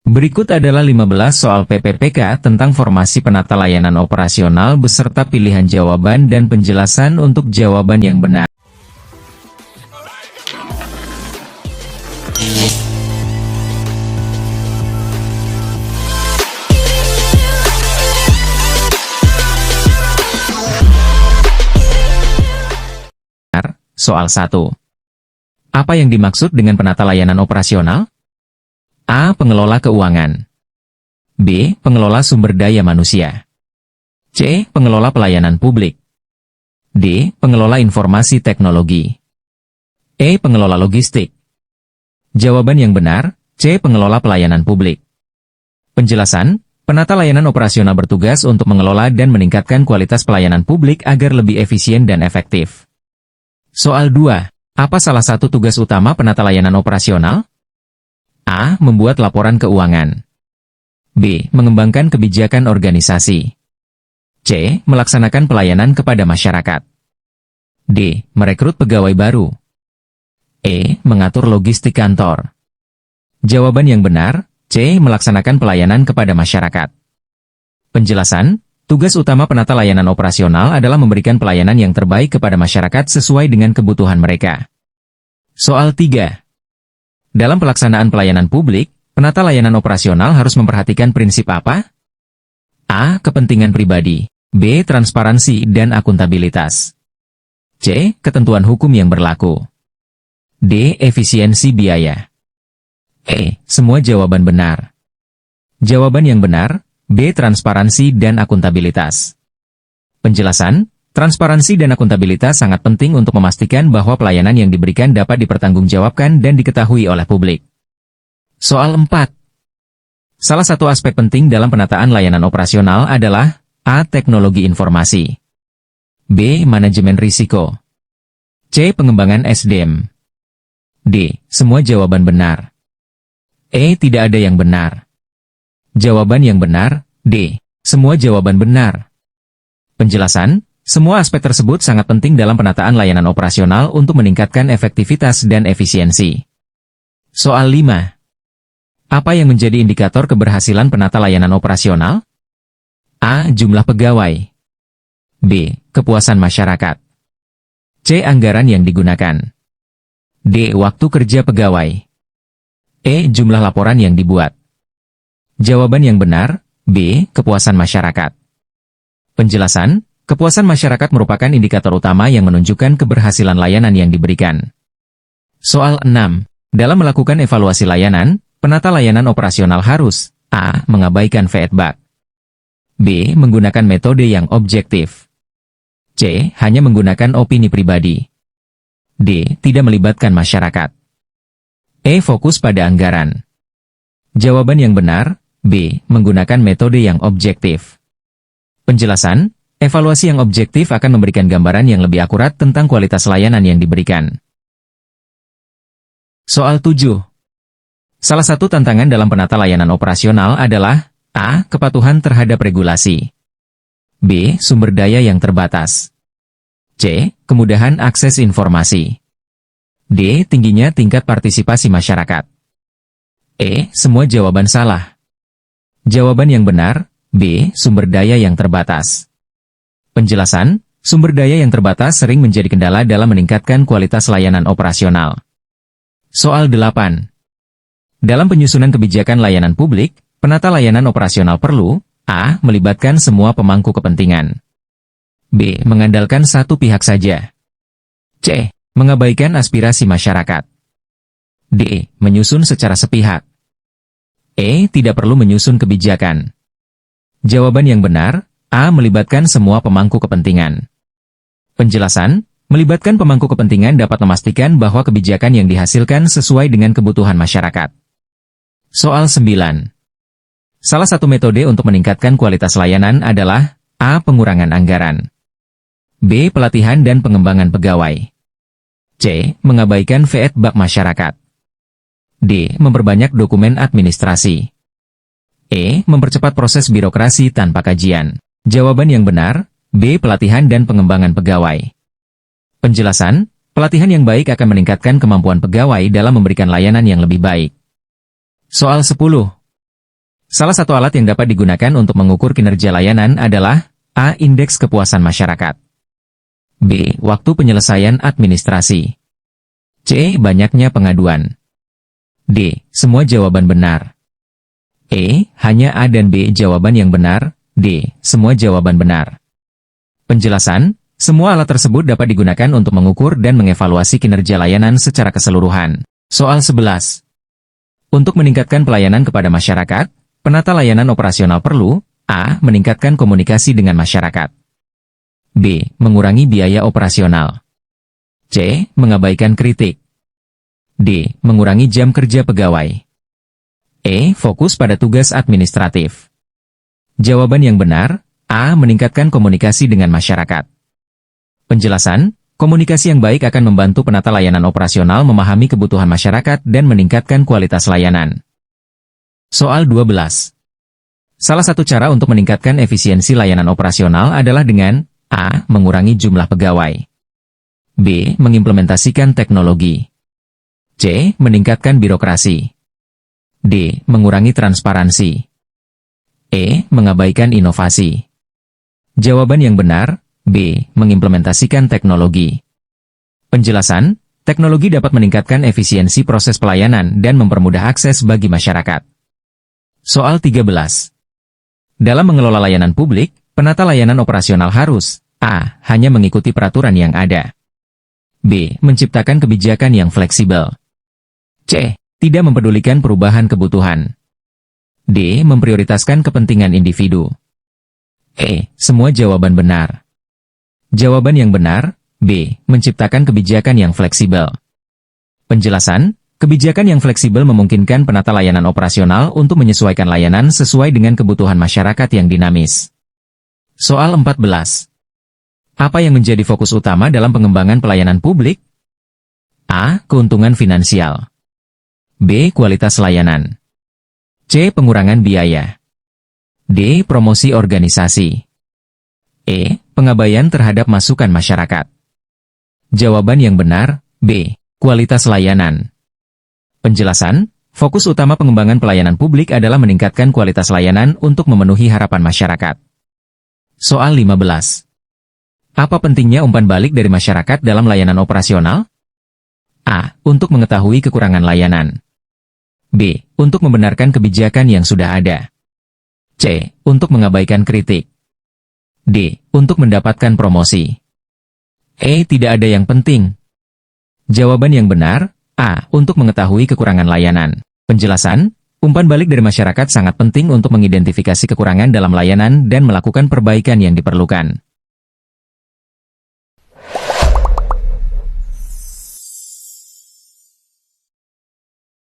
Berikut adalah 15 soal PPPK tentang formasi penata layanan operasional beserta pilihan jawaban dan penjelasan untuk jawaban yang benar. Soal 1. Apa yang dimaksud dengan penata layanan operasional? A. Pengelola keuangan. B. Pengelola sumber daya manusia. C. Pengelola pelayanan publik. D. Pengelola informasi teknologi. E. Pengelola logistik. Jawaban yang benar, C. Pengelola pelayanan publik. Penjelasan, penata layanan operasional bertugas untuk mengelola dan meningkatkan kualitas pelayanan publik agar lebih efisien dan efektif. Soal 2. Apa salah satu tugas utama penata layanan operasional? A. Membuat laporan keuangan. B. Mengembangkan kebijakan organisasi. C. Melaksanakan pelayanan kepada masyarakat. D. Merekrut pegawai baru. E. Mengatur logistik kantor. Jawaban yang benar, C. Melaksanakan pelayanan kepada masyarakat. Penjelasan, tugas utama penata layanan operasional adalah memberikan pelayanan yang terbaik kepada masyarakat sesuai dengan kebutuhan mereka. Soal 3. Dalam pelaksanaan pelayanan publik, penata layanan operasional harus memperhatikan prinsip apa? A. Kepentingan pribadi. B. Transparansi dan akuntabilitas. C. Ketentuan hukum yang berlaku. D. Efisiensi biaya. E. Semua jawaban benar. Jawaban yang benar, B. Transparansi dan akuntabilitas. Penjelasan, transparansi dan akuntabilitas sangat penting untuk memastikan bahwa pelayanan yang diberikan dapat dipertanggungjawabkan dan diketahui oleh publik. Soal 4. Salah satu aspek penting dalam penataan layanan operasional adalah A. Teknologi informasi. B. Manajemen risiko. C. Pengembangan SDM. D. Semua jawaban benar. E. Tidak ada yang benar. Jawaban yang benar, D. Semua jawaban benar. Penjelasan, semua aspek tersebut sangat penting dalam penataan layanan operasional untuk meningkatkan efektivitas dan efisiensi. Soal 5. Apa yang menjadi indikator keberhasilan penata layanan operasional? A. Jumlah pegawai. B. Kepuasan masyarakat. C. Anggaran yang digunakan. D. Waktu kerja pegawai. E. Jumlah laporan yang dibuat. Jawaban yang benar, B. Kepuasan masyarakat. Penjelasan, kepuasan masyarakat merupakan indikator utama yang menunjukkan keberhasilan layanan yang diberikan. Soal 6. Dalam melakukan evaluasi layanan, penata layanan operasional harus A. Mengabaikan feedback. B. Menggunakan metode yang objektif. C. Hanya menggunakan opini pribadi. D. Tidak melibatkan masyarakat. E. Fokus pada anggaran. Jawaban yang benar, B. Menggunakan metode yang objektif. Penjelasan, evaluasi yang objektif akan memberikan gambaran yang lebih akurat tentang kualitas layanan yang diberikan. Soal 7. Salah satu tantangan dalam penata layanan operasional adalah A. Kepatuhan terhadap regulasi. B. Sumber daya yang terbatas. C. Kemudahan akses informasi. D. Tingginya tingkat partisipasi masyarakat. E. Semua jawaban salah. Jawaban yang benar, B. Sumber daya yang terbatas. Penjelasan, sumber daya yang terbatas sering menjadi kendala dalam meningkatkan kualitas layanan operasional. Soal 8. Dalam penyusunan kebijakan layanan publik, penata layanan operasional perlu A. Melibatkan semua pemangku kepentingan. B. Mengandalkan satu pihak saja. C. Mengabaikan aspirasi masyarakat. D. Menyusun secara sepihak. E. Tidak perlu menyusun kebijakan. Jawaban yang benar, A. Melibatkan semua pemangku kepentingan. Penjelasan, melibatkan pemangku kepentingan dapat memastikan bahwa kebijakan yang dihasilkan sesuai dengan kebutuhan masyarakat. Soal 9. Salah satu metode untuk meningkatkan kualitas layanan adalah A. Pengurangan anggaran. B. Pelatihan dan pengembangan pegawai. C. Mengabaikan feedback masyarakat. D. Memperbanyak dokumen administrasi. E. Mempercepat proses birokrasi tanpa kajian. Jawaban yang benar, B. Pelatihan dan pengembangan pegawai. Penjelasan, pelatihan yang baik akan meningkatkan kemampuan pegawai dalam memberikan layanan yang lebih baik. Soal 10. Salah satu alat yang dapat digunakan untuk mengukur kinerja layanan adalah A. Indeks kepuasan masyarakat. B. Waktu penyelesaian administrasi. C. Banyaknya pengaduan. D. Semua jawaban benar. E. Hanya A dan B jawaban yang benar. D. Semua jawaban benar. Penjelasan, semua alat tersebut dapat digunakan untuk mengukur dan mengevaluasi kinerja layanan secara keseluruhan. Soal 11. Untuk meningkatkan pelayanan kepada masyarakat, penata layanan operasional perlu A. Meningkatkan komunikasi dengan masyarakat. B. Mengurangi biaya operasional. C. Mengabaikan kritik. D. Mengurangi jam kerja pegawai. E. Fokus pada tugas administratif. Jawaban yang benar, A. Meningkatkan komunikasi dengan masyarakat. Penjelasan, komunikasi yang baik akan membantu penata layanan operasional memahami kebutuhan masyarakat dan meningkatkan kualitas layanan. Soal 12. Salah satu cara untuk meningkatkan efisiensi layanan operasional adalah dengan A. Mengurangi jumlah pegawai. B. Mengimplementasikan teknologi. C. Meningkatkan birokrasi. D. Mengurangi transparansi. E. Mengabaikan inovasi. Jawaban yang benar, B. Mengimplementasikan teknologi. Penjelasan, teknologi dapat meningkatkan efisiensi proses pelayanan dan mempermudah akses bagi masyarakat. Soal 13. Dalam mengelola layanan publik, penata layanan operasional harus A. Hanya mengikuti peraturan yang ada. B. Menciptakan kebijakan yang fleksibel. C. Tidak mempedulikan perubahan kebutuhan. D. Memprioritaskan kepentingan individu. E. Semua jawaban benar. Jawaban yang benar, B. Menciptakan kebijakan yang fleksibel. Penjelasan, kebijakan yang fleksibel memungkinkan penata layanan operasional untuk menyesuaikan layanan sesuai dengan kebutuhan masyarakat yang dinamis. Soal 14. Apa yang menjadi fokus utama dalam pengembangan pelayanan publik? A. Keuntungan finansial. B. Kualitas layanan. C. Pengurangan biaya. D. Promosi organisasi. E. Pengabaian terhadap masukan masyarakat. Jawaban yang benar, B. Kualitas layanan. Penjelasan, fokus utama pengembangan pelayanan publik adalah meningkatkan kualitas layanan untuk memenuhi harapan masyarakat. Soal 15. Apa pentingnya umpan balik dari masyarakat dalam layanan operasional? A. Untuk mengetahui kekurangan layanan. B. Untuk membenarkan kebijakan yang sudah ada. C. Untuk mengabaikan kritik. D. Untuk mendapatkan promosi. E. Tidak ada yang penting. Jawaban yang benar, A. Untuk mengetahui kekurangan layanan. Penjelasan, umpan balik dari masyarakat sangat penting untuk mengidentifikasi kekurangan dalam layanan dan melakukan perbaikan yang diperlukan.